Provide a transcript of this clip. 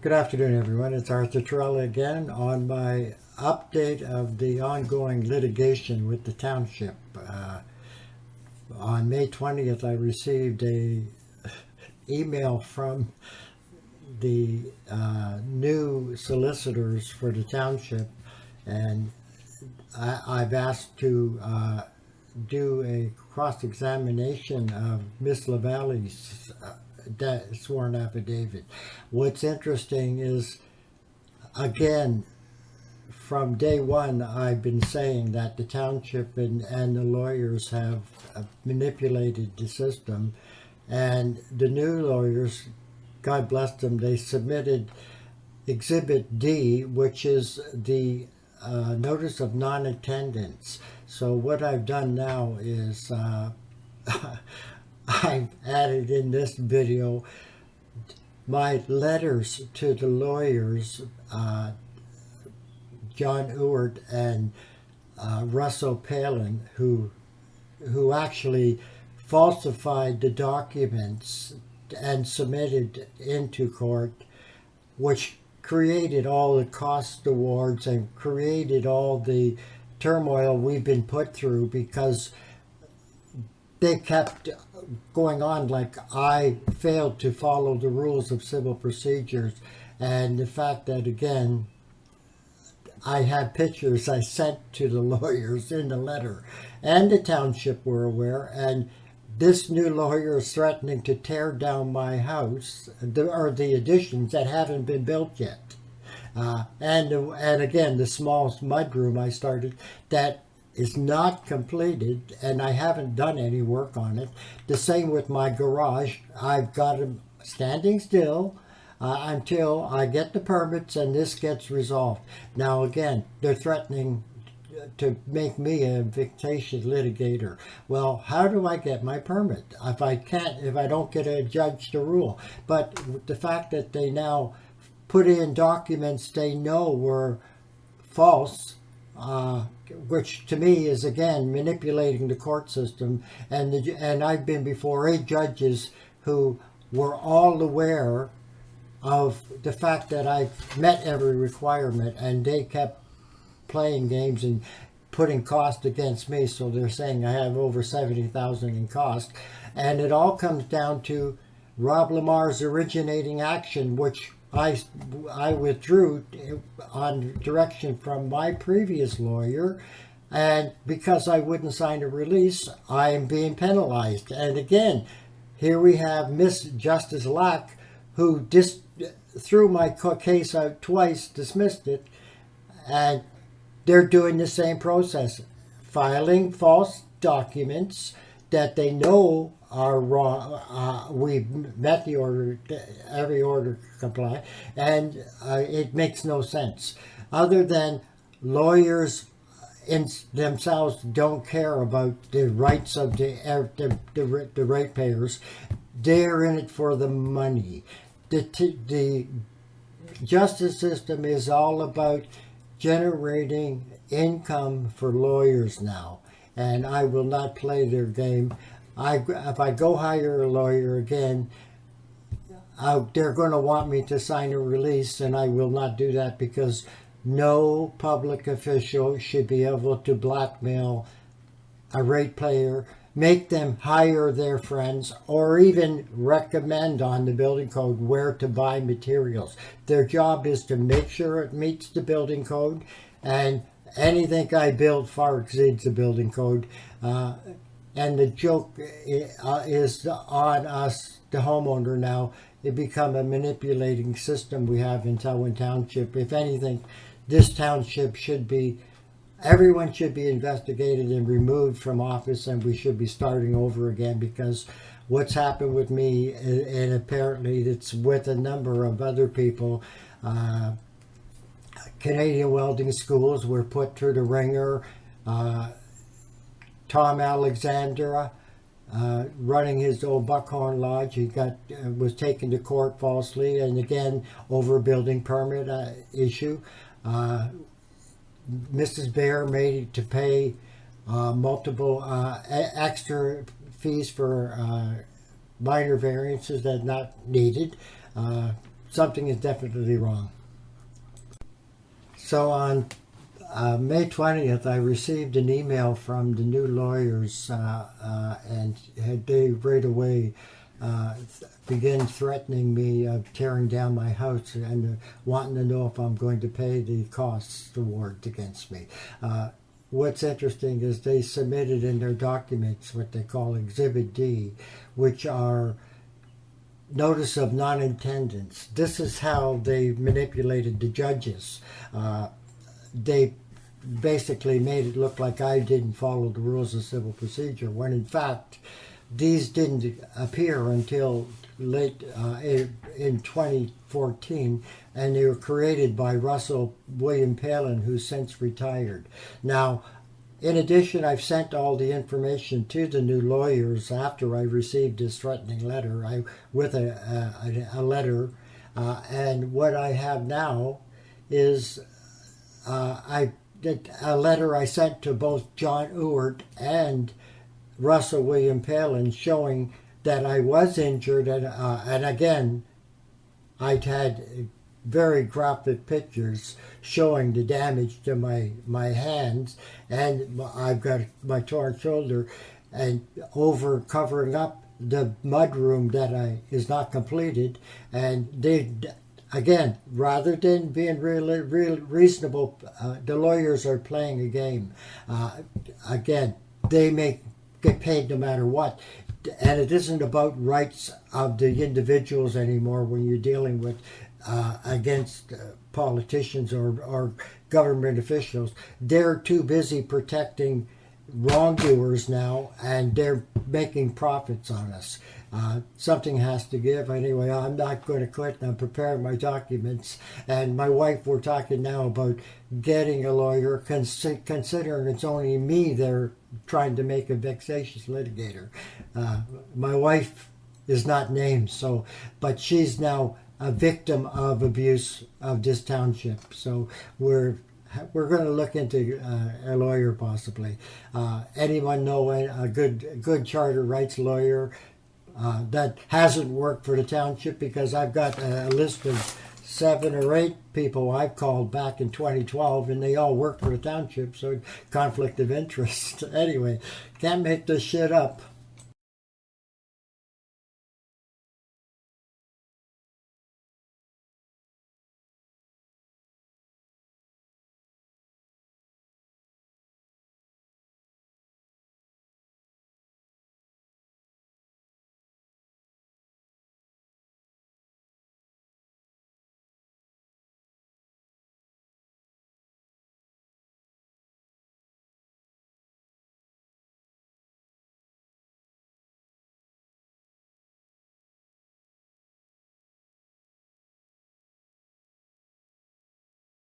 Good afternoon, everyone. It's Arthur Torella again on my update of the ongoing litigation with the Township. On May 20th, I received a email from the new solicitors for the Township, and I've asked to do a cross-examination of Miss LaValle's sworn affidavit. What's interesting is, again, from day one, I've been saying that the Township and the lawyers have manipulated the system, and the new lawyers, God bless them, they submitted Exhibit D, which is the notice of non-attendance. So what I've done now is I've added in this video my letters to the lawyers, John Ewart and Russell Palin, who actually falsified the documents and submitted into court, which created all the cost awards and created all the turmoil we've been put through, because they kept going on like I failed to follow the rules of civil procedures. And the fact that, again, I had pictures I sent to the lawyers in the letter, and the Township were aware, and this new lawyer is threatening to tear down my house, or the additions that haven't been built yet. And again, the small mudroom I started, that is not completed, and I haven't done any work on it. The same with my garage. I've got them standing still until I get the permits and this gets resolved. Now again, they're threatening to make me a vexatious litigator. Well, how do I get my permit if I don't get a judge to rule? But the fact that they now put in documents they know were false, which to me is, again, manipulating the court system. And I've been before 8 judges who were all aware of the fact that I've met every requirement, and they kept playing games and putting cost against me. So they're saying I have over $70,000 in cost, and it all comes down to Rob Lamarre's originating action, which I withdrew on direction from my previous lawyer, and because I wouldn't sign a release, I am being penalized. And again, here we have Miss Justice Lack, who threw my case out twice, dismissed it, and they're doing the same process, filing false documents that they know are wrong. We've met the order, every order comply, and it makes no sense. Other than lawyers in themselves don't care about the rights of the ratepayers. They're in it for the money. The justice system is all about generating income for lawyers now, and I will not play their game. If I go hire a lawyer again, they're going to want me to sign a release, and I will not do that, because no public official should be able to blackmail a ratepayer, make them hire their friends, or even recommend on the building code where to buy materials. Their job is to make sure it meets the building code, and anything I build far exceeds the building code. And the joke is on us, the homeowner now. It become a manipulating system we have in Selwyn Township. If anything, this township everyone should be investigated and removed from office, and we should be starting over again, because what's happened with me, and apparently it's with a number of other people, Canadian welding schools were put through the ringer. Tom Alexander, running his old Buckhorn Lodge, he was taken to court falsely, and again over a building permit issue. Mrs. Bear made to pay multiple extra fees for minor variances that are not needed. something is definitely wrong. So on May 20th, I received an email from the new lawyers, and they right away began threatening me of tearing down my house and wanting to know if I'm going to pay the costs award against me. What's interesting is they submitted in their documents what they call Exhibit D, which are notice of non-attendance. This is how they manipulated the judges. They basically made it look like I didn't follow the rules of civil procedure, when in fact these didn't appear until late in 2014, and they were created by Russell William Palin, who's since retired. Now, in addition, I've sent all the information to the new lawyers after I received this threatening letter, with a letter, and what I have now is a letter I sent to both John Ewart and Russell William Palin showing that I was injured, and again, I'd had very graphic pictures showing the damage to my hands, and I've got my torn shoulder, and over covering up the mudroom that is not completed, and they. Again, rather than being real reasonable, the lawyers are playing a game. Again, they get paid no matter what. And it isn't about rights of the individuals anymore when you're dealing with against politicians or government officials. They're too busy protecting wrongdoers now, and they're making profits on us. Something has to give. Anyway, I'm not going to quit. I'm preparing my documents. And my wife, we're talking now about getting a lawyer, considering it's only me they're trying to make a vexatious litigator. My wife is not named, but she's now a victim of abuse of this township. So we're going to look into a lawyer possibly. Anyone know a good charter rights lawyer that hasn't worked for the township? Because I've got a list of 7 or 8 people I've called back in 2012, and they all work for the township, so conflict of interest. Anyway, can't make this shit up.